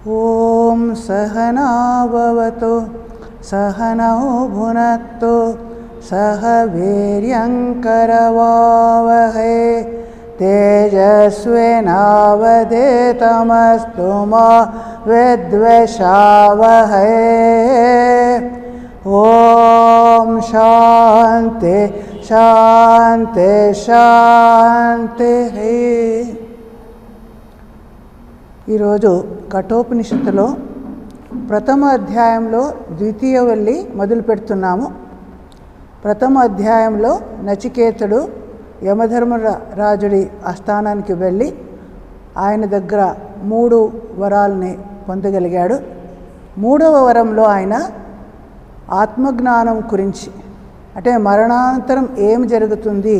ఓం సహనా భవతు సహనౌ భునక్తు సహ వీర్యంకరవావహై తేజస్వినావధీతమస్తు మా విద్విషావహై. ఓం శాంతి శాంతి శాంతి. ఈరోజు కఠోపనిషత్తులో ప్రథమ అధ్యాయంలో ద్వితీయ వల్లి మొదలు పెడుతున్నాము. ప్రథమ అధ్యాయంలో నచికేతుడు యమధర్మరాజుడి ఆస్థానానికి వెళ్ళి ఆయన దగ్గర 3 వరాలని పొందగలిగాడు. 3వ వరంలో ఆయన ఆత్మజ్ఞానం గురించి, అంటే మరణానంతరం ఏం జరుగుతుంది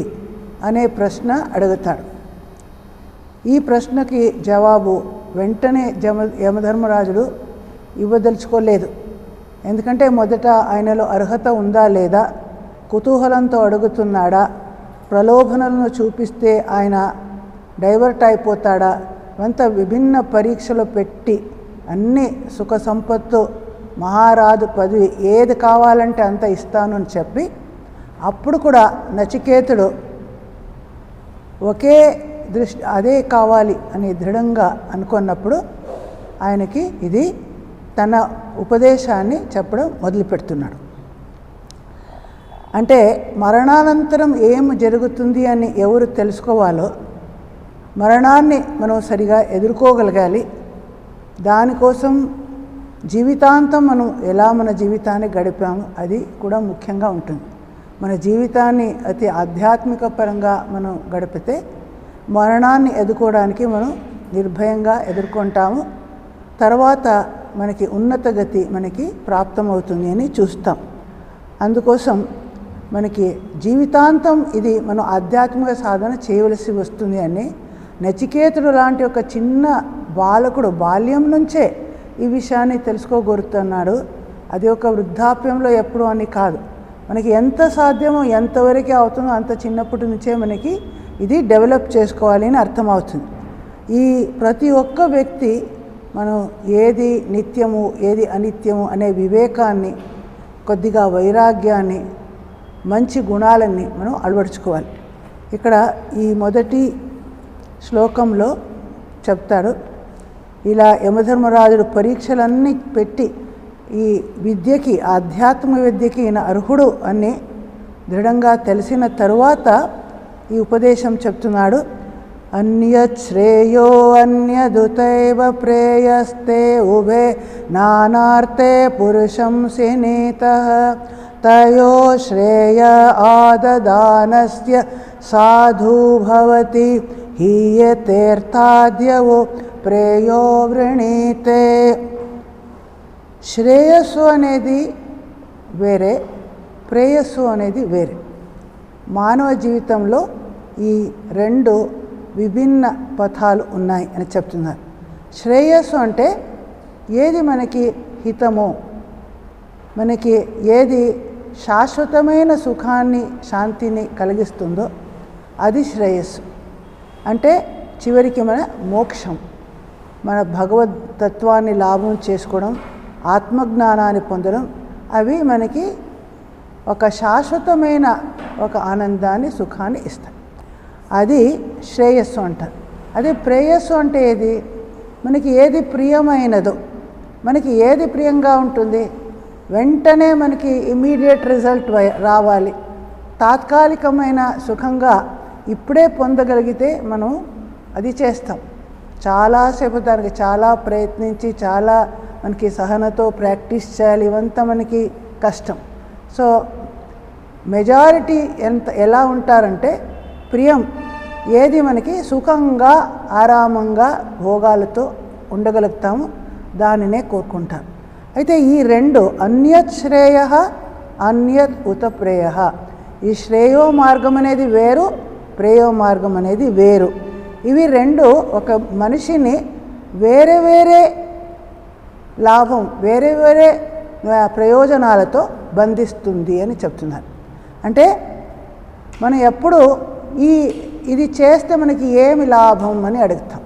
అనే ప్రశ్న అడుగుతాడు. ఈ ప్రశ్నకి జవాబు వెంటనే యమధర్మరాజుడు ఇవ్వదలుచుకోలేదు. ఎందుకంటే మొదట ఆయనలో అర్హత ఉందా లేదా, కుతూహలంతో అడుగుతున్నాడా, ప్రలోభనలను చూపిస్తే ఆయన డైవర్ట్ అయిపోతాడా, అంత విభిన్న పరీక్షలు పెట్టి అన్ని సుఖ సంపత్తు, మహారాజు పదవి, ఏది కావాలంటే అంత ఇస్తాను అని చెప్పి, అప్పుడు కూడా నచికేతుడు ఒకే దృష్టి అదే కావాలి అని దృఢంగా అనుకున్నప్పుడు ఆయనకి ఇది తన ఉపదేశాన్ని చెప్పడం మొదలు పెడుతున్నాడు. అంటే మరణానంతరం ఏం జరుగుతుంది అని ఎవరు తెలుసుకోవాలో, మరణాన్ని మనం సరిగా ఎదుర్కోగలగాలి. దానికోసం జీవితాంతం మనం ఎలా మన జీవితాన్ని గడిపాము అది కూడా ముఖ్యంగా ఉంటుంది. మన జీవితాన్ని అతి ఆధ్యాత్మిక పరంగా మనం గడిపితే మరణాన్ని ఎదుర్కోవడానికి మనం నిర్భయంగా ఎదుర్కొంటాము. తర్వాత మనకి ఉన్నత గతి మనకి ప్రాప్తమవుతుంది అని చూస్తాం. అందుకోసం మనకి జీవితాంతం ఇది మనం ఆధ్యాత్మిక సాధన చేయవలసి వస్తుంది అని నచికేతుడు లాంటి ఒక చిన్న బాలకుడు బాల్యం నుంచే ఈ విషయాన్ని తెలుసుకోగోరుతున్నాడు. అది ఒక వృద్ధాప్యంలో ఎప్పుడు అని కాదు, మనకి ఎంత సాధ్యమో ఎంతవరకు అవుతుందో అంత చిన్నప్పటి నుంచే మనకి ఇది డెవలప్ చేసుకోవాలి అని అర్థమవుతుంది. ఈ ప్రతి ఒక్క వ్యక్తి మనం ఏది నిత్యము ఏది అనిత్యము అనే వివేకాన్ని, కొద్దిగా వైరాగ్యాన్ని, మంచి గుణాలన్నీ మనం అలవర్చుకోవాలి. ఇక్కడ ఈ మొదటి శ్లోకంలో చెప్తాడు, ఇలా యమధర్మరాజుడు పరీక్షలన్నీ పెట్టి ఈ విద్యకి, ఆధ్యాత్మిక విద్యకి ఈయన అర్హుడు అని దృఢంగా తెలిసిన తరువాత ఈ ఉపదేశం చెప్తున్నాడు. అన్యత్ శ్రేయో అన్యదుతైవ ప్రేయస్తే ఉభే నానార్తే పురుషం సినీతః తయో శ్రేయ ఆదదానస్య సాధు భవతి హీయతేర్థాద్యవో ప్రేయో వృణీతే. శ్రేయస్సు అనేది వేరే, ప్రేయస్సు అనేది వేరే. మానవ జీవితంలో ఈ 2 విభిన్న పథాలు ఉన్నాయి అని చెప్తున్నారు. శ్రేయస్సు అంటే ఏది మనకి హితమో, మనకి ఏది శాశ్వతమైన సుఖాన్ని, శాంతిని కలిగిస్తుందో అది శ్రేయస్సు. అంటే చివరికి మన మోక్షం, మన భగవద్దత్వాన్ని లాభం చేసుకోవడం, ఆత్మజ్ఞానాన్ని పొందడం, అవి మనకి ఒక శాశ్వతమైన ఒక ఆనందాన్ని, సుఖాన్ని ఇస్తాయి. అది శ్రేయస్సు అంటారు. అదే ప్రేయస్సు అంటే ఏది, మనకి ఏది ప్రియమైనదో, మనకి ఏది ప్రియంగా ఉంటుంది, వెంటనే మనకి ఇమీడియట్ రిజల్ట్ రావాలి, తాత్కాలికమైన సుఖంగా ఇప్పుడే పొందగలిగితే మనం అది చేస్తాం. చాలాసేపు దానికి చాలా ప్రయత్నించి, చాలా మనకి సహనతో ప్రాక్టీస్ చేయాలి, ఇవంతా మనకి కష్టం. సో మెజారిటీ ఎలా ఉంటారంటే ప్రియం ఏది మనకి సుఖంగా, ఆరామంగా, భోగాలతో ఉండగలుగుతాము, దానినే కోరుకుంటాం. అయితే ఈ 2 అన్యత్ శ్రేయ అన్యత్ ఉత ప్రేయ, ఈ శ్రేయో మార్గం అనేది వేరు, ప్రేయో మార్గం అనేది వేరు. ఇవి 2 ఒక మనిషిని వేరే వేరే లాభం, వేరే వేరే ప్రయోజనాలతో బంధిస్తుంది అని చెప్తున్నారు. అంటే మనం ఎప్పుడు ఇది చేస్తే మనకి ఏమి లాభం అని అడుగుతాం.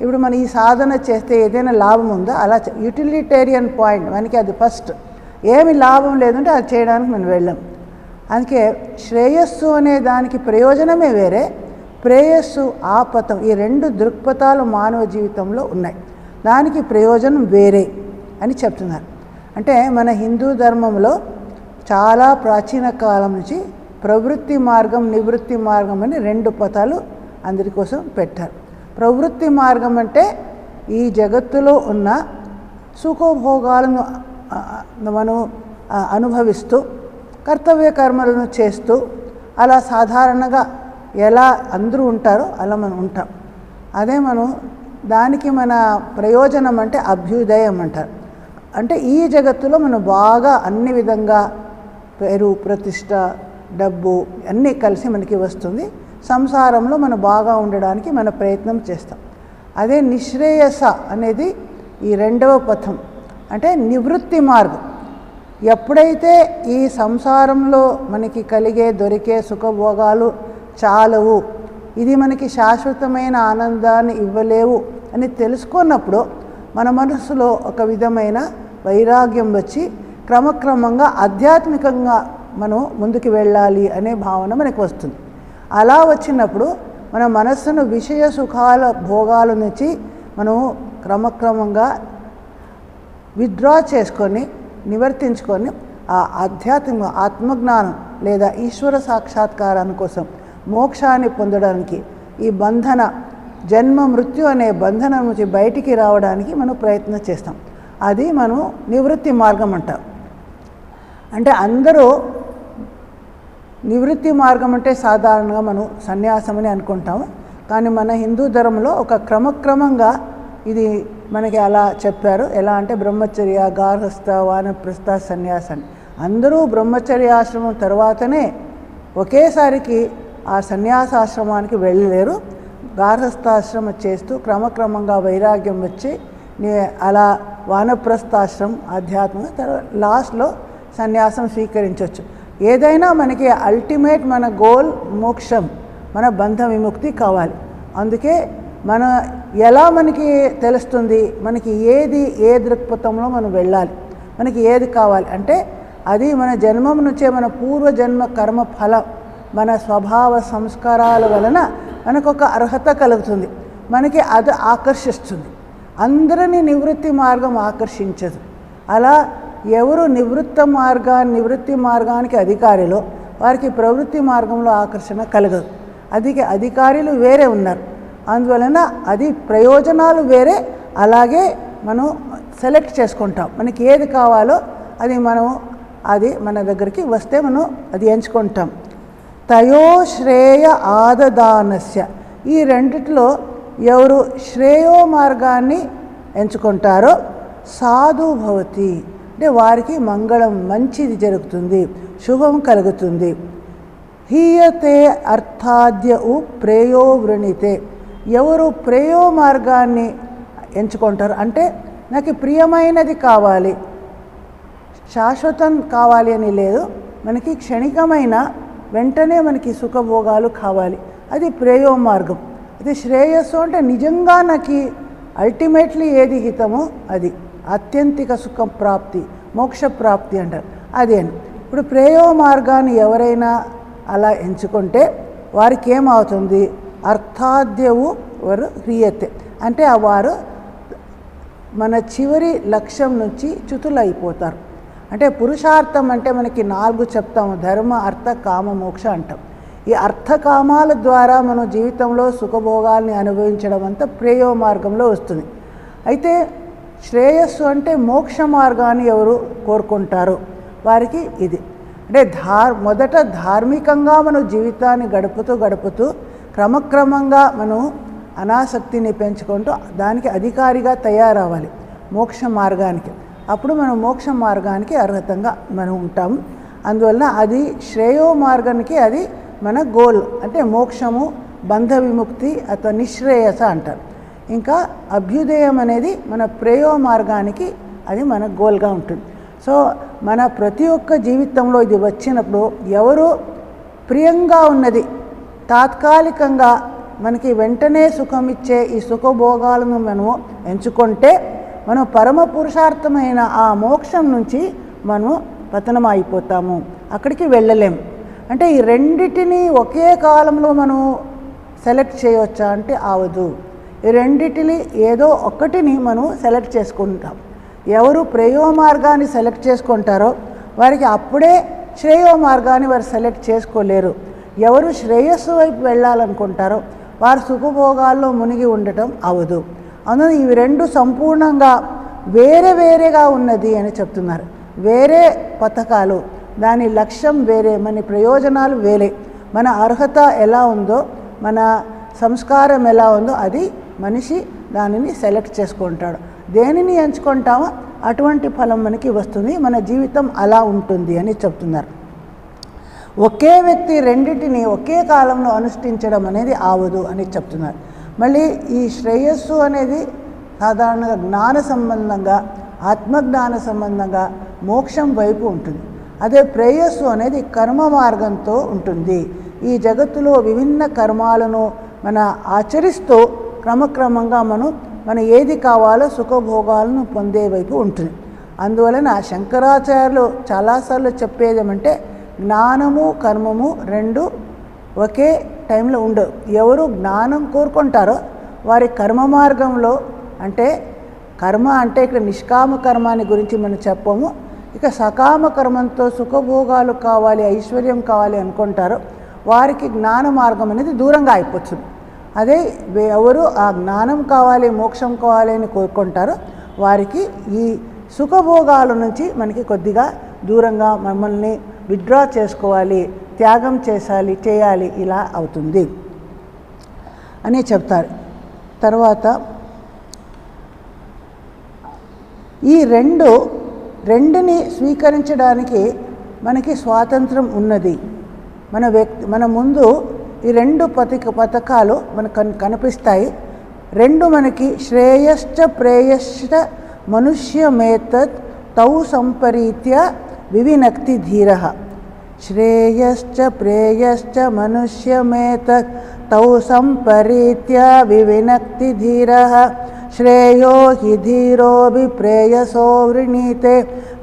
ఇప్పుడు మనం ఈ సాధన చేస్తే ఏదైనా లాభం ఉందా, అలా యూటిలిటేరియన్ పాయింట్ మనకి అది ఫస్ట్. ఏమి లాభం లేదంటే అది చేయడానికి మనం వెళ్ళాం. అందుకే శ్రేయస్సు అనే దానికి ప్రయోజనమే వేరే, ప్రేయస్సు ఆపతం, ఈ రెండు దృక్పథాలు మానవ జీవితంలో ఉన్నాయి. దానికి ప్రయోజనం వేరే అని చెప్తున్నారు. అంటే మన హిందూ ధర్మంలో చాలా ప్రాచీన కాలం నుంచి ప్రవృత్తి మార్గం, నివృత్తి మార్గం అని రెండు పథాలు అందరి కోసం పెట్టారు. ప్రవృత్తి మార్గం అంటే ఈ జగత్తులో ఉన్న సుఖభోగాలను మనం అనుభవిస్తూ కర్తవ్య కర్మలను చేస్తూ అలా సాధారణంగా ఎలా అందరూ ఉంటారో అలా మనం ఉంటాం. అదే మనం దానికి మన ప్రయోజనం అంటే అభ్యుదయం అంటారు. అంటే ఈ జగత్తులో మనం బాగా అన్ని విధంగా పేరు, ప్రతిష్ట, డబ్బు అన్నీ కలిసి మనకి వస్తుంది. సంసారంలో మనం బాగా ఉండడానికి మన ప్రయత్నం చేస్తాం. అదే నిశ్రేయస అనేది ఈ రెండవ పథం, అంటే నివృత్తి మార్గం. ఎప్పుడైతే ఈ సంసారంలో మనకి కలిగే దొరికే సుఖభోగాలు చాలవు, ఇది మనకి శాశ్వతమైన ఆనందాన్ని ఇవ్వలేవు అని తెలుసుకున్నప్పుడు మన మనసులో ఒక విధమైన వైరాగ్యం వచ్చి క్రమక్రమంగా ఆధ్యాత్మికంగా మనం ముందుకు వెళ్ళాలి అనే భావన మనకు వస్తుంది. అలా వచ్చినప్పుడు మన మనస్సును విషయ సుఖాల భోగాల నుంచి మనం క్రమక్రమంగా విత్డ్రా చేసుకొని నివర్తించుకొని ఆ ఆధ్యాత్మిక ఆత్మజ్ఞానం లేదా ఈశ్వర సాక్షాత్కారాన్ని కోసం మోక్షాన్ని పొందడానికి ఈ బంధన జన్మ మృత్యు అనే బంధనం నుంచి బయటికి రావడానికి మనం ప్రయత్నం చేస్తాం. అది మనం నివృత్తి మార్గం అంటాం. అంటే అందరూ నివృత్తి మార్గం అంటే సాధారణంగా మనం సన్యాసం అని అనుకుంటాము. కానీ మన హిందూ ధర్మంలో ఒక క్రమక్రమంగా ఇది మనకి అలా చెప్పారు. ఎలా అంటే బ్రహ్మచర్య, గార్హస్థ, వానప్రస్థ, సన్యాసం. అందరూ బ్రహ్మచర్యాశ్రమం తర్వాతనే ఒకేసారికి ఆ సన్యాసాశ్రమానికి వెళ్ళలేరు. గార్హస్థాశ్రమం చేస్తూ క్రమక్రమంగా వైరాగ్యం వచ్చి అలా వానప్రస్థాశ్రమం ఆధ్యాత్మిక తర్వాత లాస్ట్లో సన్యాసం స్వీకరించవచ్చు. ఏదైనా మనకి అల్టిమేట్ మన గోల్ మోక్షం, మన బంధ విముక్తి కావాలి. అందుకే మన ఎలా మనకి తెలుస్తుంది మనకి ఏది ఏ దృక్పథంలో మనం వెళ్ళాలి, మనకి ఏది కావాలి అంటే అది మన జన్మం నుంచే మన పూర్వజన్మ కర్మ ఫలం, మన స్వభావ సంస్కారాల వలన మనకు ఒక అర్హత కలుగుతుంది, మనకి అది ఆకర్షిస్తుంది. అందరినీ నివృత్తి మార్గం ఆకర్షించదు. అలా ఎవరు నివృత్తి మార్గానికి అధికారిలో వారికి ప్రవృత్తి మార్గంలో ఆకర్షణ కలగదు. అధికారులు వేరే ఉన్నారు. అందువలన అది ప్రయోజనాలు వేరే. అలాగే మనం సెలెక్ట్ చేసుకుంటాం, మనకి ఏది కావాలో అది మన దగ్గరికి వస్తే మనం అది ఎంచుకుంటాం. తయోశ్రేయ ఆదదానస్య, ఈ రెండిట్లో ఎవరు శ్రేయో మార్గాన్ని ఎంచుకుంటారో సాధు భవతి, అంటే వారికి మంగళం, మంచిది జరుగుతుంది, శుభం కలుగుతుంది. హీయతే అర్థాద్యు ప్రేయో వృణితే, ఎవరు ప్రేయో మార్గాన్ని ఎంచుకుంటారు అంటే నాకు ప్రియమైనది కావాలి, శాశ్వతం కావాలి అని లేదు, మనకి క్షణికమైన వెంటనే మనకి సుఖభోగాలు కావాలి, అది ప్రేయో మార్గం. అది శ్రేయస్సు అంటే నిజంగా నాకు అల్టిమేట్లీ ఏది హితమో అది ఆత్యంతిక సుఖం ప్రాప్తి, మోక్ష ప్రాప్తి అంటారు. అదే ఇప్పుడు ప్రేయో మార్గాన్ని ఎవరైనా అలా ఎంచుకుంటే వారికి ఏమవుతుంది, అర్థాద్యవు వారు హ్రియతే, అంటే వారు మన చివరి లక్ష్యం నుంచి చ్యుతులైపోతారు. అంటే పురుషార్థం అంటే మనకి 4 చెప్తాము, ధర్మ, అర్థ, కామ, మోక్ష అంటాం. ఈ అర్థకామాల ద్వారా మనం జీవితంలో సుఖభోగాల్ని అనుభవించడం అంతా ప్రేయో మార్గంలో వస్తుంది. అయితే శ్రేయస్సు అంటే మోక్ష మార్గాన్ని ఎవరు కోరుకుంటారో వారికి ఇది. అంటే మొదట ధార్మికంగా మనం జీవితాన్ని గడుపుతూ క్రమక్రమంగా మనం అనాసక్తిని పెంచుకుంటూ దానికి అధికారిగా తయారవ్వాలి మోక్ష మార్గానికి. అప్పుడు మనం మోక్ష మార్గానికి అర్హతంగా మనం ఉంటాము. అందువలన అది శ్రేయో మార్గానికి అది మన గోల్, అంటే మోక్షము, బంధ విముక్తి అథవా నిశ్రేయస అంటారు. ఇంకా అభ్యుదయం అనేది మన ప్రేయో మార్గానికి అది మన గోల్గా ఉంటుంది. సో మన ప్రతి ఒక్క జీవితంలో ఇది వచ్చినప్పుడు ఎవరు ప్రియంగా ఉన్నది తాత్కాలికంగా మనకి వెంటనే సుఖమిచ్చే ఈ సుఖభోగాలను మనము ఎంచుకుంటే మనం పరమ పురుషార్థమైన ఆ మోక్షం నుంచి మనము పతనం అయిపోతాము, అక్కడికి వెళ్ళలేము. అంటే ఈ రెండిటిని ఒకే కాలంలో మనం సెలెక్ట్ చేయవచ్చా అంటే అవదు. ఈ రెండిటిని ఏదో ఒకటిని మనం సెలెక్ట్ చేసుకుంటాం. ఎవరు ప్రేయో మార్గాన్ని సెలెక్ట్ చేసుకుంటారో వారికి అప్పుడే శ్రేయో మార్గాన్ని వారు సెలెక్ట్ చేసుకోలేరు. ఎవరు శ్రేయస్సు వైపు వెళ్ళాలనుకుంటారో వారు సుఖభోగాల్లో మునిగి ఉండటం అవదు. అందులో ఇవి రెండు సంపూర్ణంగా వేరే వేరేగా ఉన్నది అని చెప్తున్నారు. వేరే పథకాలు, దాని లక్ష్యం వేరే, మన ప్రయోజనాలు వేరే. మన అర్హత ఎలా ఉందో, మన సంస్కారం ఎలా ఉందో అది మనిషి దానిని సెలెక్ట్ చేసుకుంటాడు. దేనిని ఎంచుకుంటామో అటువంటి ఫలం మనకి వస్తుంది. మన జీవితం అలా ఉంటుంది అని చెప్తున్నారు. ఒకే వ్యక్తి రెండింటిని ఒకే కాలంలో అనుష్ఠించడం అనేది ఆవదు అని చెప్తున్నారు. మళ్ళీ ఈ శ్రేయస్సు అనేది సాధారణంగా జ్ఞాన సంబంధంగా, ఆత్మజ్ఞాన సంబంధంగా మోక్షం వైపు ఉంటుంది. అదే ప్రేయస్సు అనేది కర్మ మార్గంతో ఉంటుంది. ఈ జగత్తులో విభిన్న కర్మాలను మన ఆచరిస్తూ క్రమక్రమంగా మన ఏది కావాలో సుఖభోగాలను పొందే వైపు ఉంటుంది. అందువలన శంకరాచార్యులు చాలాసార్లు చెప్పేది ఏమంటే జ్ఞానము కర్మము రెండు ఒకే టైంలో ఉండవు. ఎవరు జ్ఞానం కోరుకుంటారో వారి కర్మ మార్గంలో, అంటే కర్మ అంటే ఇక్కడ నిష్కామ కర్మాని గురించి మనం చెప్పము, ఇక సకామ కర్మంతో సుఖభోగాలు కావాలి, ఐశ్వర్యం కావాలి అనుకుంటారో వారికి జ్ఞాన మార్గం అనేది దూరంగా అయిపోతుంది. అదే ఎవరు ఆ జ్ఞానం కావాలి, మోక్షం కావాలి అని కోరుకుంటారో వారికి ఈ సుఖభోగాల నుంచి మనకి కొద్దిగా దూరంగా మమ్మల్ని విత్డ్రా చేసుకోవాలి, త్యాగం చేయాలి, ఇలా అవుతుంది అని చెప్తారు. తర్వాత ఈ రెండుని స్వీకరించడానికి మనకి స్వాతంత్రం ఉన్నది. మన ముందు ఈ రెండు పథకాలు మనకు కనిపిస్తాయి. రెండు మనకి శ్రేయశ్చ ప్రేయశ్చ మనుష్యమేతత్ తౌ సంపరీత్య వివినక్తి ధీరః. శ్రేయశ్చ ప్రేయశ్చ మనుష్యమేతత్ తౌ సంపరీత్య వివినక్తి ధీరః. శ్రేయో హి ధీరోభి ప్రేయసో వృణీతే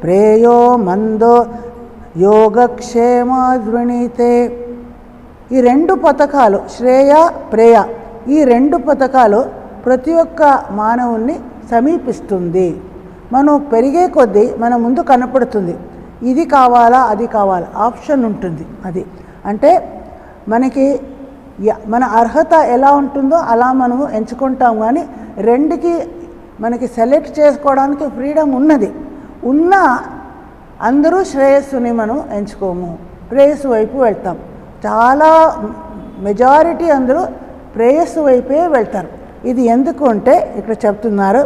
ప్రేయో మందో యోగక్షేమాద్వృణీతే. ఈ రెండు పథకాలు శ్రేయ ప్రేయ, ఈ రెండు పథకాలు ప్రతి ఒక్క మానవుణ్ణి సమీపిస్తుంది. మనం పెరిగే కొద్దీ మన ముందు కనపడుతుంది ఇది కావాలా అది కావాలా ఆప్షన్ ఉంటుంది. అది అంటే మనకి మన అర్హత ఎలా ఉంటుందో అలా మనము ఎంచుకుంటాం. కానీ రెండుకి మనకి సెలెక్ట్ చేసుకోవడానికి ఫ్రీడమ్ ఉన్నది. ఉన్నా అందరూ శ్రేయస్సుని మనం ఎంచుకోము, ప్రేయస్సు వైపు వెళ్తాం. చాలా మెజారిటీ అందరూ ప్రేయస్సు వైపే వెళ్తారు. ఇది ఎందుకు అంటే ఇక్కడ చెప్తున్నారు,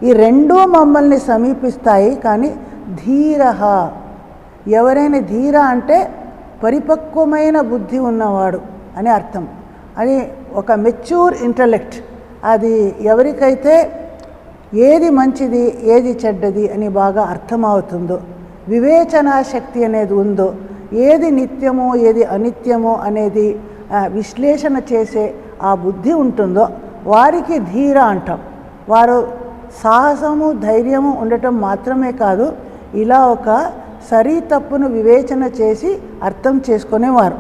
ఈ రెండూ మమ్మల్ని సమీపిస్తాయి. కానీ ధీరః, ఎవరైనా ధీర అంటే పరిపక్వమైన బుద్ధి ఉన్నవాడు అని అర్థం. అది ఒక మెచ్యూర్ ఇంటలెక్ట్. అది ఎవరికైతే ఏది మంచిది ఏది చెడ్డది అని బాగా అర్థమవుతుందో, వివేచనా శక్తి అనేది ఉందో, ఏది నిత్యమో ఏది అనిత్యమో అనేది విశ్లేషణ చేసే ఆ బుద్ధి ఉంటుందో వారికి ధీర అంటాం. వారు సాహసము ధైర్యము ఉండటం మాత్రమే కాదు, ఇలా ఒక సరి తప్పును వివేచన చేసి అర్థం చేసుకునేవారు.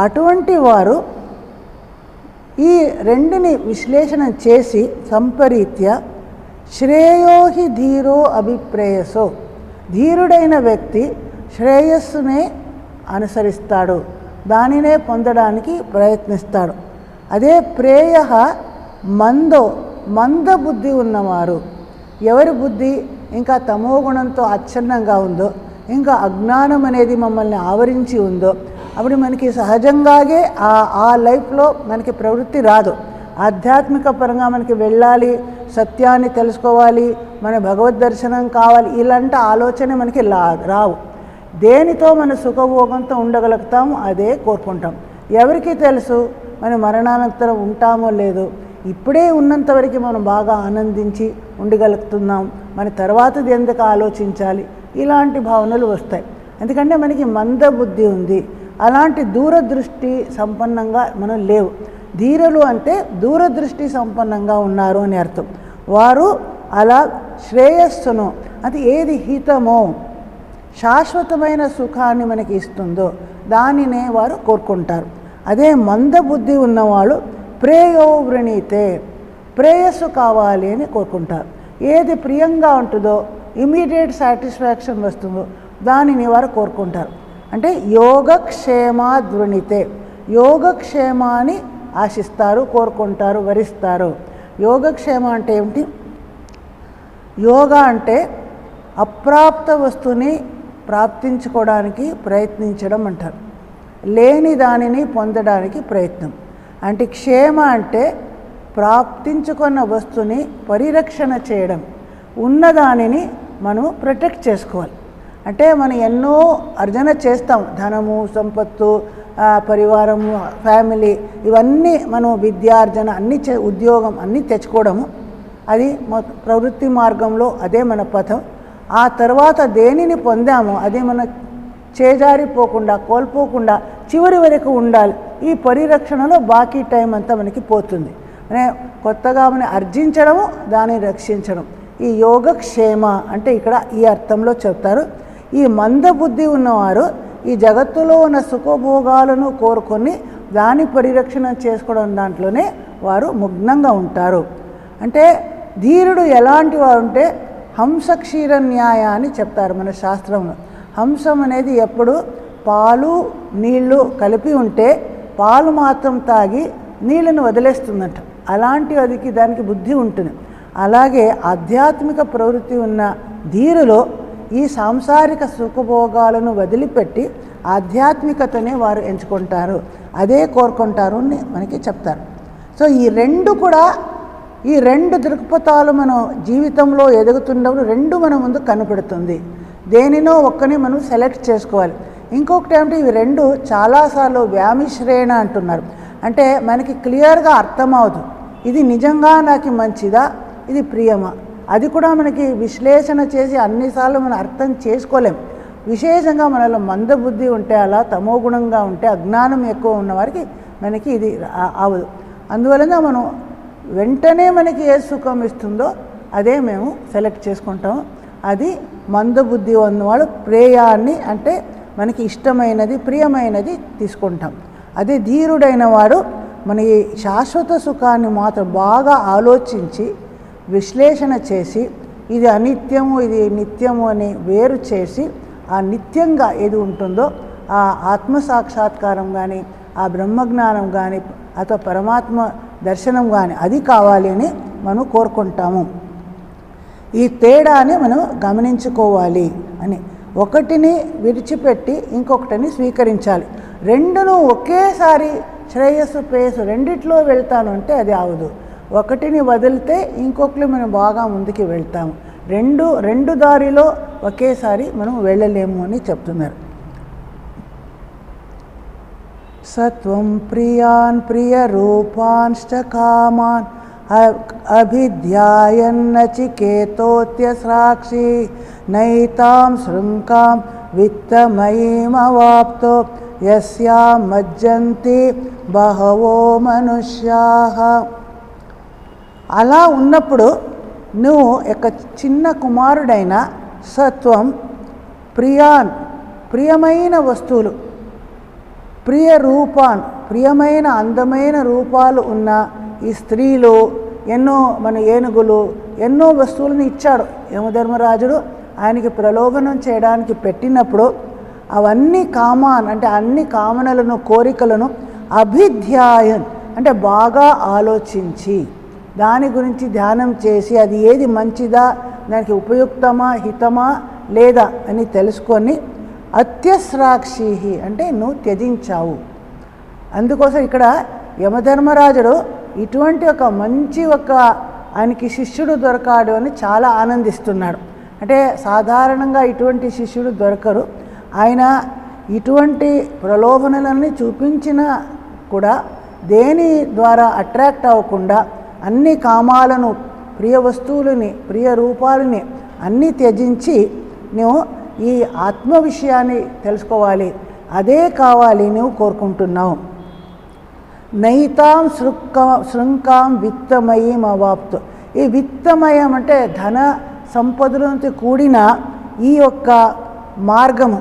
అటువంటి వారు ఈ రెండుని విశ్లేషణ చేసి సంపరీత్య శ్రేయో హి ధీరో అభిప్రేయసో, ధీరుడైన వ్యక్తి శ్రేయస్సునే అనుసరిస్తాడు, దానినే పొందడానికి ప్రయత్నిస్తాడు. అదే ప్రేయ మంద బుద్ధి ఉన్నవారు, ఎవరి బుద్ధి ఇంకా తమోగుణంతో అచ్ఛన్నంగా ఉందో, ఇంకా అజ్ఞానం అనేది మమ్మల్ని ఆవరించి ఉందో, అప్పుడు మనకి సహజంగానే ఆ లైఫ్లో మనకి ప్రవృత్తి రాదు. ఆధ్యాత్మిక పరంగా మనకి వెళ్ళాలి, సత్యాన్ని తెలుసుకోవాలి, మన భగవద్ దర్శనం కావాలి, ఇలాంటి ఆలోచన మనకి రావు. దేనితో మన సుఖభోగంతో ఉండగలుగుతాము అదే కోరుకుంటాం. ఎవరికి తెలుసు మన మరణానంతరం ఉంటామో లేదో. ఇప్పుడే ఉన్నంతవరకు మనం బాగా ఆనందించి ఉండగలుగుతున్నాం, మన తర్వాతది ఎందుకు ఆలోచించాలి, ఇలాంటి భావనలు వస్తాయి. ఎందుకంటే మనకి మంద బుద్ధి ఉంది, అలాంటి దూరదృష్టి సంపన్నంగా మనం లేవు. ధీరులు అంటే దూరదృష్టి సంపన్నంగా ఉన్నారు అని అర్థం. వారు అలా శ్రేయస్సును, అది ఏది హితమో శాశ్వతమైన సుఖాన్ని మనకి ఇస్తుందో దానినే వారు కోరుకుంటారు. అదే మందబుద్ధి ఉన్నవాళ్ళు ప్రేయో వృణీతే, ప్రేయస్సు కావాలి అని కోరుకుంటారు. ఏది ప్రియంగా ఉంటుందో, ఇమీడియట్ సాటిస్ఫాక్షన్ వస్తుందో దానిని వారు కోరుకుంటారు. అంటే యోగక్షేమాద్వృణితే, యోగక్షేమాన్ని ఆశిస్తారు, కోరుకుంటారు, వరిస్తారు. యోగక్షేమ అంటే ఏమిటి? యోగా అంటే అప్రాప్త వస్తువుని ప్రాప్తించుకోవడానికి ప్రయత్నించడం అంటారు. లేని దానిని పొందడానికి ప్రయత్నం. అంటే క్షేమ అంటే ప్రాప్తించుకున్న వస్తువుని పరిరక్షణ చేయడం, ఉన్నదానిని మనం ప్రొటెక్ట్ చేసుకోవాలి. అంటే మనం ఎన్నో అర్జన చేస్తాం, ధనము, సంపత్తు, పరివారము, ఫ్యామిలీ, ఇవన్నీ మనం విద్యార్జన అన్నీ ఉద్యోగం అన్నీ తెచ్చుకోవడము, అది ప్రవృత్తి మార్గంలో అదే మన పథం. ఆ తర్వాత దేనిని పొందామో అది మన చేజారిపోకుండా, కోల్పోకుండా చివరి వరకు ఉండాలి. ఈ పరిరక్షణలో బాకీ టైం అంతా మనకి పోతుంది. కొత్తగా మనం అర్జించడము, దాన్ని రక్షించడం, ఈ యోగక్షేమ అంటే ఇక్కడ ఈ అర్థంలో చెప్తారు. ఈ మందబుద్ధి ఉన్నవారు ఈ జగత్తులో ఉన్న సుఖభోగాలను కోరుకొని దాని పరిరక్షణ చేసుకోవడం దాంట్లోనే వారు ముగ్నంగా ఉంటారు. అంటే ధీరుడు ఎలాంటి వారు అంటే హంస క్షీర న్యాయ అని చెప్తారు మన శాస్త్రంలో. హంసం అనేది ఎప్పుడు పాలు నీళ్లు కలిపి ఉంటే పాలు మాత్రం తాగి నీళ్ళను వదిలేస్తుందంట. అలాంటి అదికి దానికి బుద్ధి ఉంటుంది. అలాగే ఆధ్యాత్మిక ప్రవృత్తి ఉన్న ధీరులో ఈ సాంసారిక సుఖభోగాలను వదిలిపెట్టి ఆధ్యాత్మికతనే వారు ఎంచుకుంటారు, అదే కోరుకుంటారు అని మనకి చెప్తారు. సో ఈ రెండు దృక్పథాలు మనం జీవితంలో ఎదుగుతున్నప్పుడు రెండు మన ముందు కనపడుతుంది. దేనినో ఒక్కని మనం సెలెక్ట్ చేసుకోవాలి. ఇంకొకటి ఏమిటి, ఇవి రెండు చాలాసార్లు వ్యామిశ్రేణ అంటున్నారు. అంటే మనకి క్లియర్గా అర్థమవుతుంది, ఇది నిజంగా నాకు మంచిదా, ఇది ప్రియమా, అది కూడా మనకి విశ్లేషణ చేసి అన్నిసార్లు మనం అర్థం చేసుకోలేం. విశేషంగా మనలో మందబుద్ధి ఉంటే, అలా తమోగుణంగా ఉంటే, అజ్ఞానం ఎక్కువ ఉన్నవారికి మనకి ఇది అవదు. అందువలన మనం వెంటనే మనకి ఏ సుఖం ఇస్తుందో అదే మేము సెలెక్ట్ చేసుకుంటాము. అది మందబుద్ధి ఉన్నవాళ్ళు ప్రేయాన్ని అంటే మనకి ఇష్టమైనది, ప్రియమైనది తీసుకుంటాం. అదే ధీరుడైన వాడు మన ఈ శాశ్వత సుఖాన్ని మాత్రం బాగా ఆలోచించి విశ్లేషణ చేసి ఇది అనిత్యము, ఇది నిత్యము అని వేరు చేసి ఆ నిత్యంగా ఏది ఉంటుందో ఆ ఆత్మసాక్షాత్కారం కానీ, ఆ బ్రహ్మజ్ఞానం కానీ, అథవా పరమాత్మ దర్శనం కానీ అది కావాలి అని మనం కోరుకుంటాము. ఈ తేడాని మనం గమనించుకోవాలి అని, ఒకటిని విడిచిపెట్టి ఇంకొకటిని స్వీకరించాలి. రెండును ఒకేసారి శ్రేయస్సు ప్రేయస్సు రెండిట్లో వెళ్తాను అంటే అది అవదు. ఒకటిని వదిలితే ఇంకొకటి మనం బాగా ముందుకు వెళ్తాము. రెండు దారిలో ఒకేసారి మనం వెళ్ళలేము అని చెప్తున్నారు. సత్వం ప్రియాన్ ప్రియ రూపాంశ్చ కామాన్ అభిధ్యాయన్నచికేతోత్య సాక్షి నైతాం శృంకాం విత్తమయీమవాప్తో యస్యాం మజ్జంతి బహవో మనుష్యాః. అలా ఉన్నప్పుడు నువ్వు ఒక చిన్న కుమారుడైన సత్వం ప్రియాన్ ప్రియమైన వస్తువులు, ప్రియ రూపాన్ ప్రియమైన అందమైన రూపాలు ఉన్న ఈ స్త్రీలు, ఎన్నో మన ఏనుగులు, ఎన్నో వస్తువులను ఇచ్చాడు యమధర్మరాజుడు ఆయనకి ప్రలోభనం చేయడానికి పెట్టినప్పుడు. అవన్నీ కామాన్ అంటే అన్ని కామనలను, కోరికలను అభిధ్యాయన్ అంటే బాగా ఆలోచించి దాని గురించి ధ్యానం చేసి అది ఏది మంచిదా, దానికి ఉపయుక్తమా, హితమా లేదా అని తెలుసుకొని అత్యస్రాక్షి అంటే నువ్వు త్యజించావు. అందుకోసం ఇక్కడ యమధర్మరాజుడు ఇటువంటి ఒక మంచి ఆయనకి శిష్యుడు దొరకాడు అని చాలా ఆనందిస్తున్నాడు. అంటే సాధారణంగా ఇటువంటి శిష్యుడు దొరకరు. ఆయన ఇటువంటి ప్రలోభనలన్నీ చూపించినా కూడా దేని ద్వారా అట్రాక్ట్ అవ్వకుండా అన్ని కామాలను, ప్రియ వస్తువులని, ప్రియ రూపాలని అన్నీ త్యజించి నువ్వు ఈ ఆత్మ విషయాన్ని తెలుసుకోవాలి, అదే కావాలి నువ్వు కోరుకుంటున్నావు. నైతాం శృంకాం విత్తమయీం అవాప్తు. ఈ విత్తమయం అంటే ధన సంపదలతో కూడిన ఈ యొక్క మార్గము,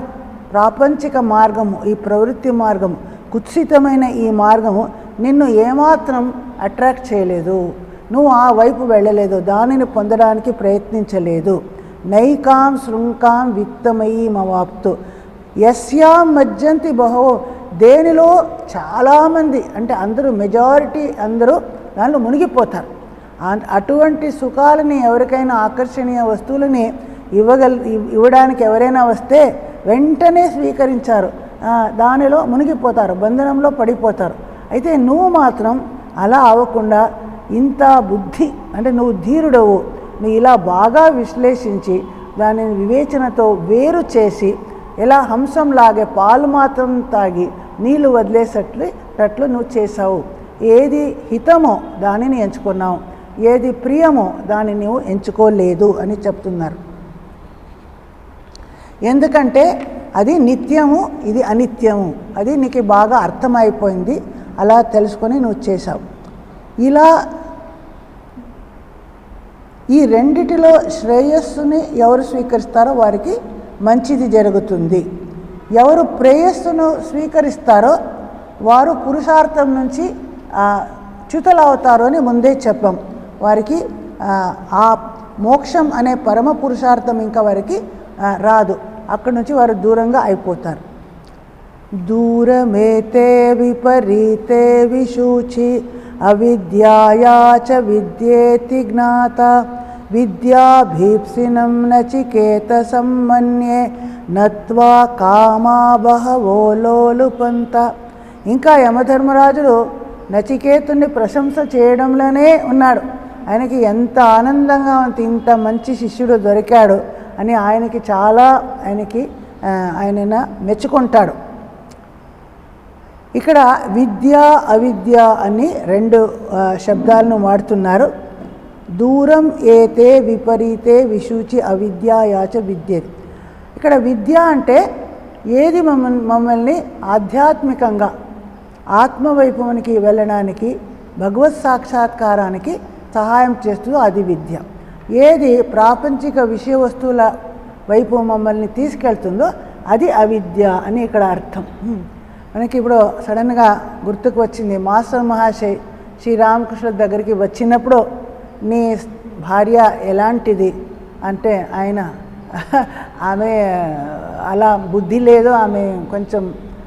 ప్రాపంచిక మార్గము, ఈ ప్రవృత్తి మార్గము, కుత్సితమైన ఈ మార్గము నిన్ను ఏమాత్రం అట్రాక్ట్ చేయలేదు. నువ్వు ఆ వైపు వెళ్ళలేదు, దానిని పొందడానికి ప్రయత్నించలేదు. నైకాం శృంకాం విత్తమయీం అవాప్తు. యస్యాం మజ్జంతి బహవో, దేనిలో చాలామంది అంటే అందరూ, మెజారిటీ అందరూ దానిలో మునిగిపోతారు. అటువంటి సుఖాలని, ఎవరికైనా ఆకర్షణీయ వస్తువులని ఇవ్వడానికి ఎవరైనా వస్తే వెంటనే స్వీకరించారు, దానిలో మునిగిపోతారు, బంధనంలో పడిపోతారు. అయితే నువ్వు మాత్రం అలా అవ్వకుండా ఇంత బుద్ధి అంటే నువ్వు ధీరుడవు, నువ్వు ఇలా బాగా విశ్లేషించి దానిని వివేచనతో వేరు చేసి ఎలా హంసంలాగే పాలు మాత్రం తాగి నీళ్లు వదిలేసేటట్లు నువ్వు చేసావు. ఏది హితమో దానిని ఎంచుకున్నావు, ఏది ప్రియమో దాన్ని నువ్వు ఎంచుకోలేదు అని చెప్తున్నారు. ఎందుకంటే అది నిత్యము, ఇది అనిత్యము, అది నీకు బాగా అర్థమైపోయింది, అలా తెలుసుకొని నువ్వు చేసావు. ఇలా ఈ రెండిటిలో శ్రేయస్సుని ఎవరు స్వీకరిస్తారో వారికి మంచిది జరుగుతుంది. ఎవరు ప్రేయస్సును స్వీకరిస్తారో వారు పురుషార్థం నుంచి చ్యుతులవుతారు అని ముందే చెప్పాం. వారికి ఆ మోక్షం అనే పరమ పురుషార్థం ఇంకా వారికి రాదు, అక్కడి నుంచి వారు దూరంగా అయిపోతారు. దూరమేతే విపరీతే విశూచి అవిద్యాయా చ విద్యేతి జ్ఞాత విద్యాభీప్సినం నచికేతసం మన్యే నత్వా కామా బహవో లోలుపంత. ఇంకా యమధర్మరాజుడు నచికేతుని ప్రశంస చేయడంలోనే ఉన్నాడు. ఆయనకి ఎంత ఆనందంగా ఉంది, ఇంత మంచి శిష్యుడు దొరికాడు అని ఆయనకి చాలా ఆయన మెచ్చుకుంటాడు. ఇక్కడ విద్య అవిద్య అని రెండు శబ్దాలను వాడుతున్నారు. దూరం ఏతే విపరీతే విశూచి అవిద్యాయాచ విద్యేతి. ఇక్కడ విద్య అంటే ఏది మమ్మల్ని ఆధ్యాత్మికంగా ఆత్మవైపునికి వెళ్ళడానికి, భగవత్ సాక్షాత్కారానికి సహాయం చేస్తుందో అది విద్య. ఏది ప్రాపంచిక విషయ వస్తువుల వైపు మమ్మల్ని తీసుకెళ్తుందో అది అవిద్య అని ఇక్కడ అర్థం. మనకి ఇప్పుడు సడన్గా గుర్తుకు వచ్చింది, మాస్టర్ మహాశయ్ శ్రీరామకృష్ణ దగ్గరికి వచ్చినప్పుడు నీ భార్య ఎలాంటిది అంటే ఆయన ఆమె అలా బుద్ధి లేదు, ఆమె కొంచెం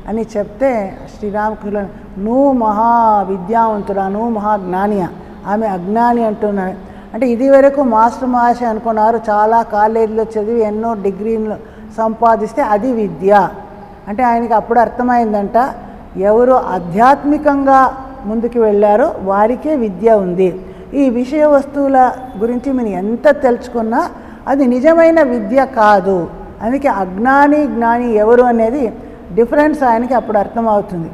అని చెప్తే శ్రీరామకృష్ణ నువ్వు మహా విద్యావంతుడా, నువ్వు మహాజ్ఞానియా, ఆమె అజ్ఞాని అంటున్నాడు. అంటే ఇది వరకు మాస్టర్ మహాశయ అనుకున్నారు, చాలా కాలేజీలో చదివి ఎన్నో డిగ్రీలు సంపాదిస్తే అది విద్య అంటే. ఆయనకి అప్పుడు అర్థమైందంట, ఎవరు ఆధ్యాత్మికంగా ముందుకు వెళ్ళారో వారికే విద్య ఉంది. ఈ విషయ వస్తువుల గురించి మీరు ఎంత తెలుసుకున్నా అది నిజమైన విద్య కాదు. అందుకే అజ్ఞాని జ్ఞాని ఎవరు అనేది డిఫరెన్స్ ఆయనకి అప్పుడు అర్థమవుతుంది.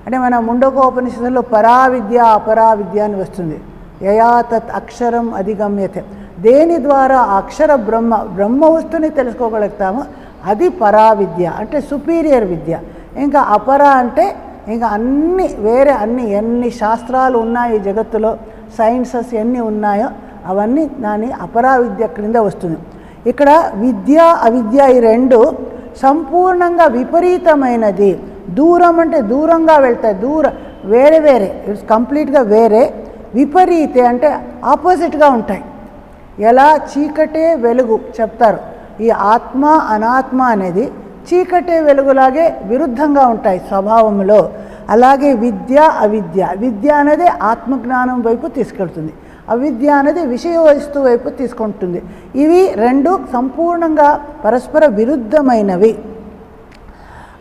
అంటే మన ముండకోపనిషత్తులో పరావిద్య అపరావిద్య అని వస్తుంది. యయా తత్ అక్షరం అధిగమ్యతే, దేని ద్వారా అక్షర బ్రహ్మ వస్తువుని తెలుసుకోగలుగుతామో అది పరావిద్య అంటే సుపీరియర్ విద్య. ఇంకా అపర అంటే ఇంకా అన్ని వేరే ఎన్ని శాస్త్రాలు ఉన్నాయి జగత్తులో, సైన్సెస్ ఎన్ని ఉన్నాయో అవన్నీ దాని అపరావిద్య క్రింద వస్తుంది. ఇక్కడ విద్య అవిద్య ఈ రెండు సంపూర్ణంగా విపరీతమైనది. దూరం అంటే దూరంగా వెళ్తాయి, వేరే ఇట్స్ కంప్లీట్గా వేరే. విపరీతే అంటే ఆపోజిట్గా ఉంటాయి. ఎలా చీకటే వెలుగు చెప్తారు, ఈ ఆత్మ అనాత్మ అనేది చీకటే వెలుగులాగే విరుద్ధంగా ఉంటాయి స్వభావంలో. అలాగే విద్య అవిద్య, విద్య అనేది ఆత్మజ్ఞానం వైపు తీసుకెళ్తుంది, అవిద్య అనేది విషయ వస్తువు వైపు తీసుకుంటుంది. ఇవి రెండు సంపూర్ణంగా పరస్పర విరుద్ధమైనవి.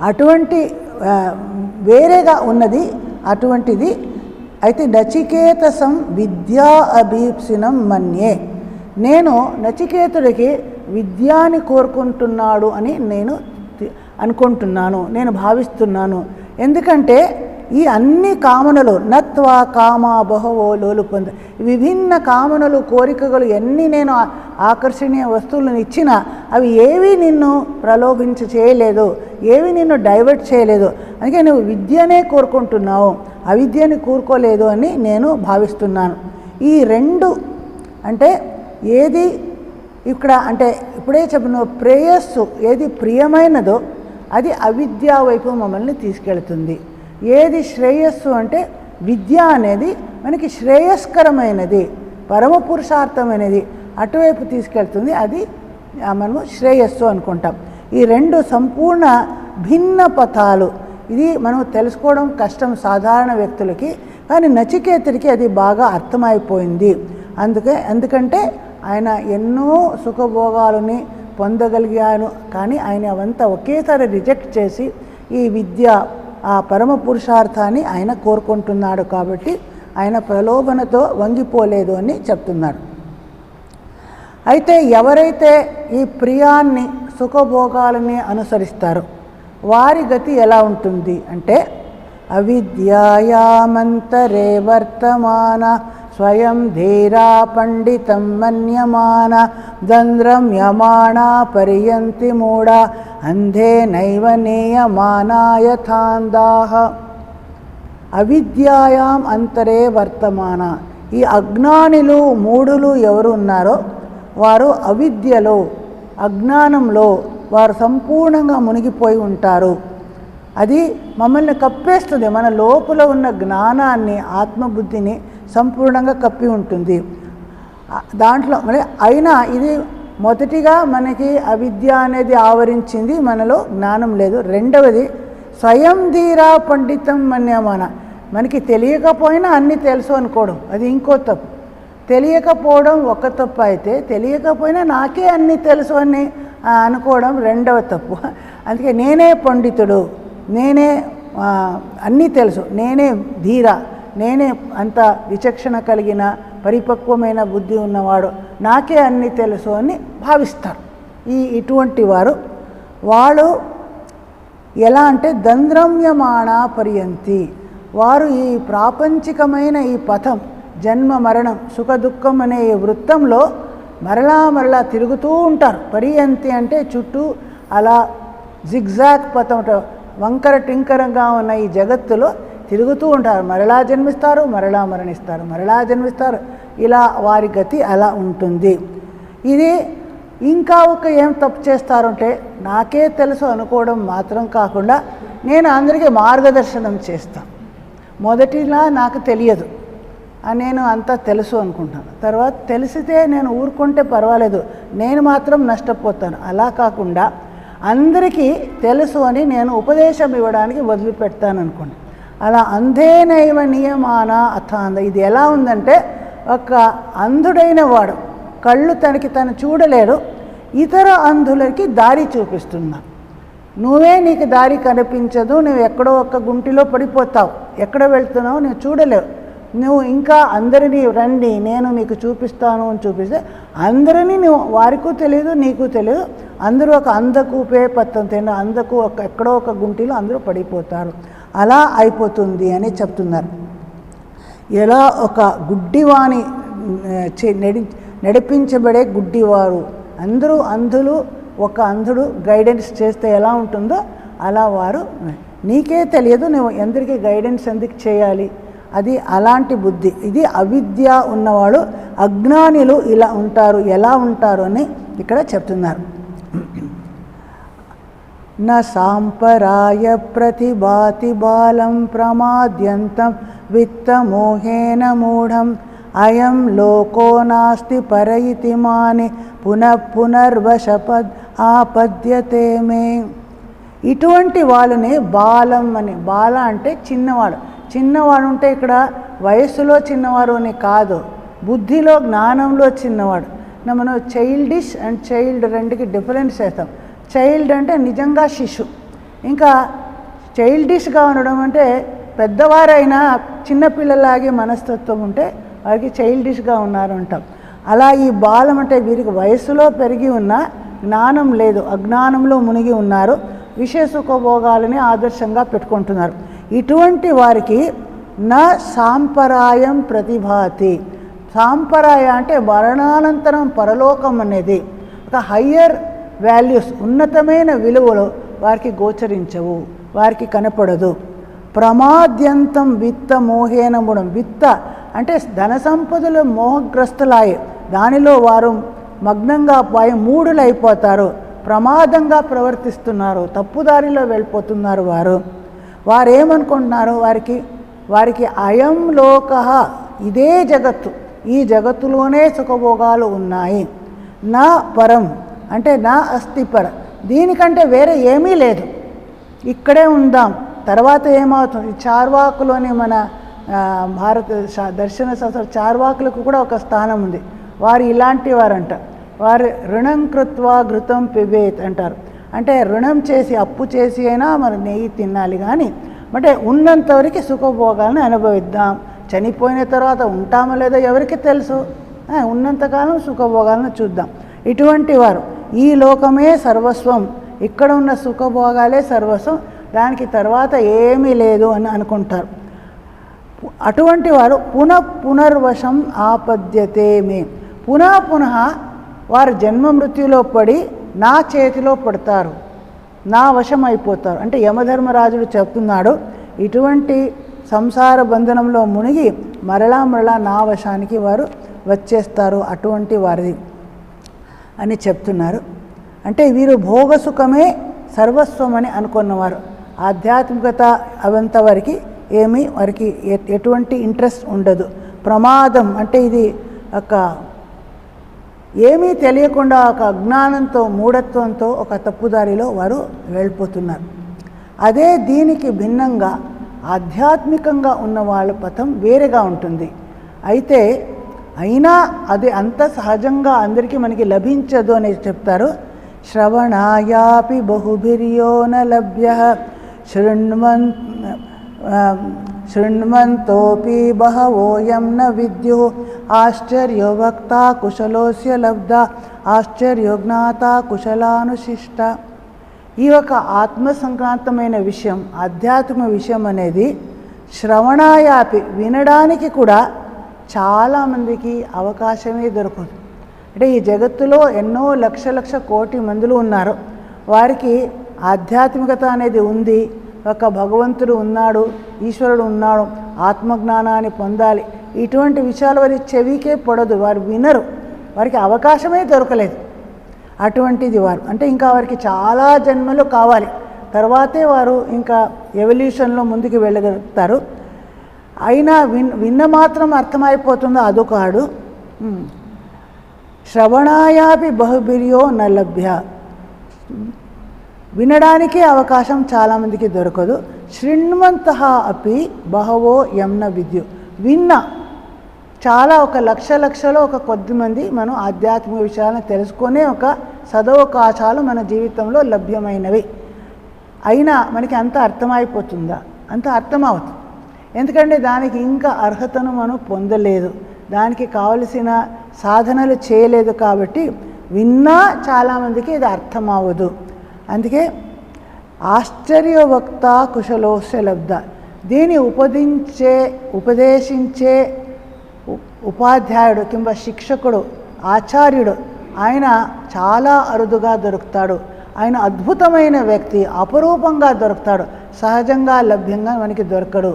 అటువంటి వేరేగా ఉన్నది అటువంటిది. అయితే నచికేతసం విద్యా అభీప్సినం మన్యే, నేను నచికేతుడికి విద్యాని కోరుకుంటున్నాడు అని నేను అనుకుంటున్నాను, నేను భావిస్తున్నాను. ఎందుకంటే ఈ అన్ని కామనలు నత్వా కామా బహవో లోలుపంద, విభిన్న కామనలు కోరికలు ఎన్ని నేను ఆకర్షణీయ వస్తువులను ఇచ్చినా అవి ఏవి నిన్ను చేయలేదు, ఏవి నిన్ను డైవర్ట్ చేయలేదు. అందుకే నువ్వు విద్యనే కోరుకుంటున్నావు. అవిద్యని కూరుకోలేదు అని నేను భావిస్తున్నాను. ఈ రెండు అంటే ఏది ఇక్కడ అంటే ఇప్పుడే చెప్పిన ప్రేయస్సు ఏది ప్రియమైనదో అది అవిద్య వైపు మమ్మల్ని తీసుకెళ్తుంది. ఏది శ్రేయస్సు అంటే విద్య అనేది మనకి శ్రేయస్కరమైనది, పరమ పురుషార్థమైనది, అటువైపు తీసుకెళ్తుంది. అది మనము శ్రేయస్సు అనుకుంటాం. ఈ రెండు సంపూర్ణ భిన్న పథాలు. ఇది మనం తెలుసుకోవడం కష్టం సాధారణ వ్యక్తులకి, కానీ నచికేతుడికి అది బాగా అర్థమైపోయింది. ఎందుకంటే ఆయన ఎన్నో సుఖభోగాలని పొందగలిగాను, కానీ ఆయన అవంతా ఒకేసారి రిజెక్ట్ చేసి ఈ విద్య ఆ పరమ పురుషార్థాన్ని ఆయన కోరుకుంటున్నాడు. కాబట్టి ఆయన ప్రలోభనతో వంగిపోలేదు అని చెప్తున్నాడు. అయితే ఎవరైతే ఈ ప్రియాన్ని సుఖభోగాలని అనుసరిస్తారో వారి గతి ఎలా ఉంటుంది అంటే అవిద్యాయామంతరే వర్తమాన స్వయం ధీరా పండితం మన్యమాన దంద్రమ్యమాణ పర్యంతి మూఢ అంధే నైవ నీయమానాయథాందాః. అవిద్యాయాం అంతరే వర్తమాన. ఈ అజ్ఞానులు మూఢులు ఎవరు ఉన్నారో వారు అవిద్యలో అజ్ఞానంలో వారు సంపూర్ణంగా మునిగిపోయి ఉంటారు. అది మమ్మల్ని కప్పేస్తుంది. మన లోపల ఉన్న జ్ఞానాన్ని ఆత్మబుద్ధిని సంపూర్ణంగా కప్పి ఉంటుంది. దాంట్లో మరి అయినా ఇది మొదటిగా మనకి అవిద్య అనేది ఆవరించింది, మనలో జ్ఞానం లేదు. రెండవది స్వయం ధీరా పండితం మన్యమాన. మనకి తెలియకపోయినా అన్నీ తెలుసు అనుకోవడం అది ఇంకో తప్పు. తెలియకపోవడం ఒక తప్పు అయితే తెలియకపోయినా నాకే అన్నీ తెలుసు అని అనుకోవడం రెండవ తప్పు. అందుకే నేనే పండితుడు, నేనే అన్నీ తెలుసు, నేనే ధీర, నేనే అంత విచక్షణ కలిగిన పరిపక్వమైన బుద్ధి ఉన్నవాడు, నాకే అన్నీ తెలుసు అని భావిస్తారు. ఇటువంటి వాళ్ళు ఎలా అంటే దంద్రమ్యమాణ పర్యంతి. వారు ఈ ప్రాపంచికమైన ఈ పథం జన్మ మరణం సుఖ దుఃఖం అనే ఈ వృత్తంలో మరలా తిరుగుతూ ఉంటారు. పర్యంతి అంటే చుట్టూ అలా జిగ్జాగ్ పథం వంకర టింకరంగా ఉన్న ఈ జగత్తులో తిరుగుతూ ఉంటారు. మరలా జన్మిస్తారు, మరలా మరణిస్తారు, మరలా జన్మిస్తారు. ఇలా వారి గతి అలా ఉంటుంది. ఇది ఇంకా ఏం తప్పు చేస్తారంటే నాకే తెలుసు అనుకోవడం మాత్రం కాకుండా నేను అందరికీ మార్గదర్శనం చేస్తాను. మొదటిలా నాకు తెలియదు, నేను అంతా తెలుసు అనుకుంటాను. తర్వాత తెలిసితే నేను ఊరుకుంటే పర్వాలేదు, నేను మాత్రం నష్టపోతాను. అలా కాకుండా అందరికీ తెలుసు అని నేను ఉపదేశం ఇవ్వడానికి వదిలిపెడతాను అనుకోండి. అలా అంధేనైవ నియమాన అథాంద. ఇది ఎలా ఉందంటే ఒక అంధుడైన వాడు కళ్ళు తను చూడలేడు, ఇతర అంధులకి దారి చూపిస్తున్నా. నువ్వే నీకు దారి కనిపించదు, నువ్వు ఎక్కడో ఒక గుంటిలో పడిపోతావు, ఎక్కడ వెళ్తున్నావు నువ్వు చూడలేవు. నువ్వు ఇంకా అందరినీ రండి నేను మీకు చూపిస్తాను అని చూపిస్తే అందరినీ నువ్వు వారికూ తెలియదు నీకు తెలియదు, అందరూ ఒక అందకూపే పత్తం తిన్న అందకు ఎక్కడో ఒక గుంటిలో అందరూ పడిపోతారు. అలా అయిపోతుంది అని చెప్తున్నారు. ఎలా ఒక గుడ్డివాణి నడిపించబడే గుడ్డివారు, అందరూ అంధులు, ఒక అంధుడు గైడెన్స్ చేస్తే ఎలా ఉంటుందో అలా వారు నీకే తెలియదు, నువ్వు అందరికీ గైడెన్స్ ఎందుకు చేయాలి, అది అలాంటి బుద్ధి. ఇది అవిద్య ఉన్నవాడు. అజ్ఞానులు ఇలా ఉంటారు. ఎలా ఉంటారు అని ఇక్కడ చెప్తున్నారు. న సాంపరాయ ప్రతిభాతి బాలం ప్రమాద్యంతం విత్తమోహేన మూఢం అయం లోకో నాస్తి పరయితి మాని పునర్వశపద్ ఆపద్యతే మే. ఇటువంటి వాళ్ళని బాలం అని, బాల అంటే చిన్నవాడు. చిన్నవాడు అంటే ఇక్కడ వయస్సులో చిన్నవాడు అని కాదు, బుద్ధిలో జ్ఞానంలో చిన్నవాడు. మనం చైల్డిష్ అండ్ చైల్డ్ రెండుకి డిఫరెన్స్ చేస్తాం. చైల్డ్ అంటే నిజంగా శిశు, ఇంకా చైల్డిష్గా ఉండడం అంటే పెద్దవారైనా చిన్నపిల్లలాగే మనస్తత్వం ఉంటే వారికి చైల్డిష్గా ఉన్నారు అంటాం. అలా ఈ బాలం అంటే వీరికి వయస్సులో పెరిగి ఉన్న జ్ఞానం లేదు, అజ్ఞానంలో మునిగి ఉన్నారు, విషయ సుఖభోగాలని ఆదర్శంగా పెట్టుకుంటున్నారు. ఇటువంటి వారికి నా సాంపరాయం ప్రతిభాతి. సాంపరాయ అంటే మరణానంతరం పరలోకం అనేది ఒక హయ్యర్ వాల్యూస్, ఉన్నతమైన విలువలు వారికి గోచరించవు, వారికి కనపడదు. ప్రమాద్యంతం విత్త మోహేన గుణం. విత్త అంటే ధన సంపదలు మోహగ్రస్తులాయి దానిలో వారు మగ్నంగా పోయి మూఢులైపోతారు, ప్రమాదంగా ప్రవర్తిస్తున్నారు, తప్పుదారిలో వెళ్ళిపోతున్నారు. వారు ఏమనుకుంటున్నారు, వారికి అయం లోక, ఇదే జగత్తు, ఈ జగత్తులోనే సుఖభోగాలు ఉన్నాయి. నా పరం అంటే నా అస్తి పర, దీనికంటే వేరే ఏమీ లేదు, ఇక్కడే ఉందాం, తర్వాత ఏమవుతుంది. చార్వాకులోని మన భారత దర్శన శాస్త్ర చార్వాకులకు కూడా ఒక స్థానం ఉంది. వారు ఇలాంటి వారంట. వారు రుణం కృత్వా ఘృతం పిబేత్ అంటారు. అంటే రుణం చేసి అప్పు చేసి అయినా మరి నెయ్యి తినాలి, కానీ అంటే ఉన్నంతవరకు సుఖభోగాలను అనుభవిద్దాం, చనిపోయిన తర్వాత ఉంటామో లేదో ఎవరికి తెలుసు, ఉన్నంతకాలం సుఖభోగాలను చూద్దాం. ఇటువంటి వారు ఈ లోకమే సర్వస్వం, ఇక్కడ ఉన్న సుఖభోగాలే సర్వస్వం, దానికి తర్వాత ఏమీ లేదు అని అనుకుంటారు. అటువంటి వారు పునర్వశం ఆపద్యతే మే, పునః వారు జన్మ మృత్యులో పడి నా చేతిలో పడతారు, నా వశం అయిపోతారు. అంటే యమధర్మరాజుడు చెప్తున్నాడు, ఇటువంటి సంసార బంధనంలో మునిగి మరలా నా వశానికి వారు వచ్చేస్తారు, అటువంటి వారిది అని చెప్తున్నారు. అంటే వీరు భోగసుఖమే సర్వస్వం అని అనుకున్నవారు. ఆధ్యాత్మికత అవంత వారికి వారికి ఎటువంటి ఇంట్రెస్ట్ ఉండదు. ప్రమాదం అంటే ఇది ఒక ఏమీ తెలియకుండా ఒక అజ్ఞానంతో మూఢత్వంతో ఒక తప్పుదారిలో వారు వెళ్ళిపోతున్నారు. అదే దీనికి భిన్నంగా ఆధ్యాత్మికంగా ఉన్న వాళ్ళ పథం వేరేగా ఉంటుంది. అయినా అది అంత సహజంగా అందరికీ మనకి లభించదు అని చెప్తారు. శ్రవణాయాపి బహుభిర్యో న లభ్య శృణ్వంతోపి బహవోయం న విద్యు ఆశ్చర్యో వక్త కుశలోస్య లబ్ధ ఆశ్చర్యో జ్ఞాత కుశలానుశిష్ట. ఈ ఒక ఆత్మసంక్రాంతమైన విషయం, ఆధ్యాత్మిక విషయం అనేది శ్రవణాయాపి వినడానికి కూడా చాలామందికి అవకాశమే దొరకదు. అంటే ఈ జగత్తులో ఎన్నో లక్ష కోటి మందులు ఉన్నారు, వారికి ఆధ్యాత్మికత అనేది ఉంది, ఒక భగవంతుడు ఉన్నాడు, ఈశ్వరుడు ఉన్నాడు, ఆత్మజ్ఞానాన్ని పొందాలి, ఇటువంటి విషయాలు వారి చెవికే పడదు, వారు వినరు, వారికి అవకాశమే దొరకలేదు. అటువంటిది వారు అంటే ఇంకా వారికి చాలా జన్మలు కావాలి, తర్వాతే వారు ఇంకా ఎవల్యూషన్లో ముందుకు వెళ్ళగలుగుతారు. అయినా విన్న మాత్రం అర్థమైపోతుందో అదొకాడు. శ్రవణాయాపి బహుభిర్యో న లభ్య, వినడానికే అవకాశం చాలామందికి దొరకదు. శృణ్వంతః అపి బహవో యమ్న విద్యు, విన్న చాలా ఒక లక్షలో ఒక కొద్దిమంది మనం ఆధ్యాత్మిక విషయాలను తెలుసుకునే ఒక సదవకాశాలు మన జీవితంలో లభ్యమైనవి. అయినా మనకి అంత అర్థమైపోతుందా? అంత అర్థమవుతుంది. ఎందుకంటే దానికి ఇంకా అర్హతను మనం పొందలేదు, దానికి కావలసిన సాధనలు చేయలేదు, కాబట్టి విన్నా చాలామందికి ఇది అర్థం అవ్వదు. అందుకే ఆశ్చర్యవక్త కుశలోస్య లబ్ధ, దీన్ని ఉపదేశించే ఉపాధ్యాయుడు కింద శిక్షకుడు ఆచార్యుడు ఆయన చాలా అరుదుగా దొరుకుతాడు. ఆయన అద్భుతమైన వ్యక్తి, అపురూపంగా దొరుకుతాడు, సహజంగా లభ్యంగా మనకి దొరకడు.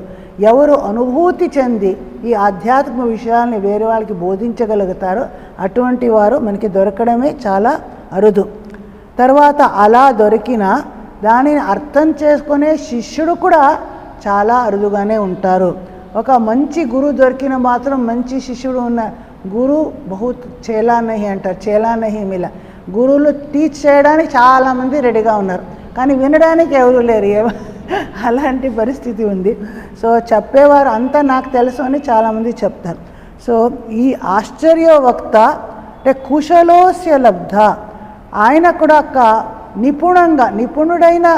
ఎవరు అనుభూతి చెంది ఈ ఆధ్యాత్మిక విషయాల్ని వేరే వాళ్ళకి బోధించగలుగుతారో అటువంటి వారు మనకి దొరకడమే చాలా అరుదు. తర్వాత అలా దొరికిన దానిని అర్థం చేసుకునే శిష్యుడు కూడా చాలా అరుదుగానే ఉంటారు. ఒక మంచి గురువు దొరికిన మాత్రం మంచి శిష్యుడు ఉన్న గురు బహుత్ చేలా నహి అంటారు, చేలా నహి మిల. గురువులు టీచ్ చేయడానికి చాలామంది రెడీగా ఉన్నారు, కానీ వినడానికి ఎవరు లేరు, అలాంటి పరిస్థితి ఉంది. సో చెప్పేవారు అంతా నాకు తెలుసు అని చాలామంది చెప్తారు. సో ఈ ఆశ్చర్యవక్త అంటే కుశలోస్య లబ్ధ, ఆయన కూడా ఒక నిపుణుడైన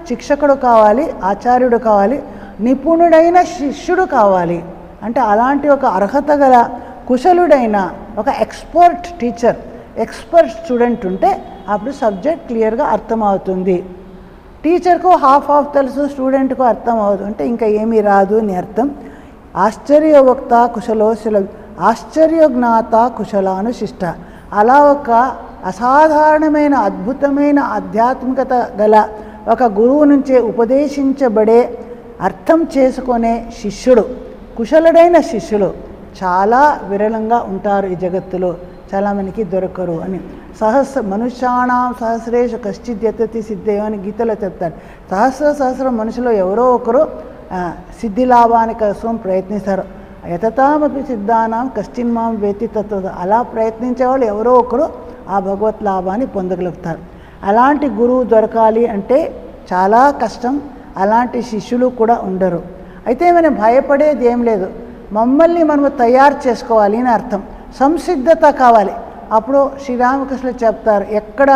శిక్షకుడు కావాలి, ఆచార్యుడు కావాలి, నిపుణుడైన శిష్యుడు కావాలి. అంటే అలాంటి ఒక అర్హత గల కుశలుడైన ఒక ఎక్స్పర్ట్ టీచర్, ఎక్స్పర్ట్ స్టూడెంట్ ఉంటే అప్పుడు సబ్జెక్ట్ క్లియర్గా అర్థమవుతుంది. టీచర్కు హాఫ్ తెలుసు, స్టూడెంట్కు అర్థం అవ్వదు అంటే ఇంకా ఏమీ రాదు అని అర్థం. ఆశ్చర్యవక్త కుశలోశల ఆశ్చర్యజ్ఞాత కుశలానుశిష్ట, అలా ఒక అసాధారణమైన అద్భుతమైన ఆధ్యాత్మికత గల ఒక గురువు నుంచే ఉపదేశించబడే అర్థం చేసుకునే శిష్యుడు, కుశలుడైన శిష్యులు చాలా విరళంగా ఉంటారు ఈ జగత్తులో, చాలామందికి దొరకరు అని. మనుష్యాణం సహస్రేషు కశ్చిత్ యతతి సిద్ధేవ అని గీతలో చెప్తారు. సహస్ర మనుషులు ఎవరో ఒకరు సిద్ధి లాభాని కోసం ప్రయత్నిస్తారు. యతతామపి సిద్ధానాం కశ్చిన్మాం వేతి తత్వ, అలా ప్రయత్నించే వాళ్ళు ఎవరో ఒకరు ఆ భగవత్ లాభాన్ని పొందగలుగుతారు. అలాంటి గురువు దొరకాలి అంటే చాలా కష్టం. అలాంటి శిష్యులు కూడా ఉండరు. అయితే మనం భయపడేది ఏం లేదు, మమ్మల్ని మనము తయారు చేసుకోవాలి అని అర్థం. సంసిద్ధత కావాలి. అప్పుడు శ్రీరామకృష్ణులు చెప్తారు, ఎక్కడ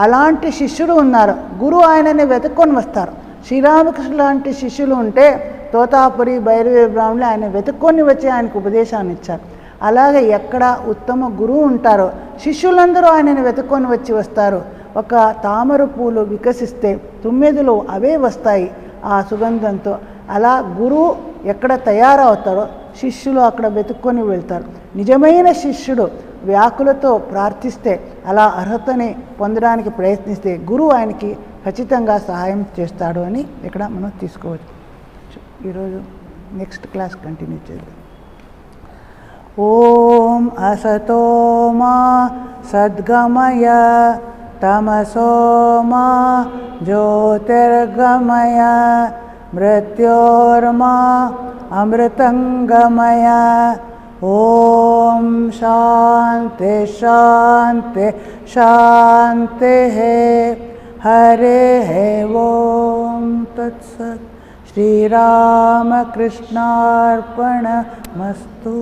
అలాంటి శిష్యుడు ఉన్నారు గురువు ఆయనని వెతుక్కొని వస్తారు. శ్రీరామకృష్ణుడు లాంటి శిష్యులు ఉంటే తోతాపురి భైరవి బ్రాహ్మణులు ఆయన వెతుక్కొని వచ్చి ఆయనకు ఉపదేశాన్ని ఇచ్చారు. అలాగే ఎక్కడ ఉత్తమ గురువు ఉంటారో శిష్యులందరూ ఆయనని వెతుక్కొని వచ్చి వస్తారు. ఒక తామర పూలు వికసిస్తే తుమ్మెదలు అవే వస్తాయి ఆ సుగంధంతో. అలా గురువు ఎక్కడ తయారవుతారో శిష్యులు అక్కడ వెతుక్కొని వెళ్తారు. నిజమైన శిష్యుడు వ్యాకులతో ప్రార్థిస్తే, అలా అర్హతని పొందడానికి ప్రయత్నిస్తే గురువు ఆయనకి ఖచ్చితంగా సహాయం చేస్తాడు అని ఇక్కడ మనం తీసుకోవచ్చు. ఈరోజు నెక్స్ట్ క్లాస్ కంటిన్యూ చేద్దాం. ఓం అసతో మా సద్గమయ తమసో మా జ్యోతిర్గమయ మృత్యోర్మా అమృతంగమయ. ఓం శాంతి శాంతి శాంతి. హరే ఓం తత్సత్. శ్రీరామకృష్ణార్పణమస్తు.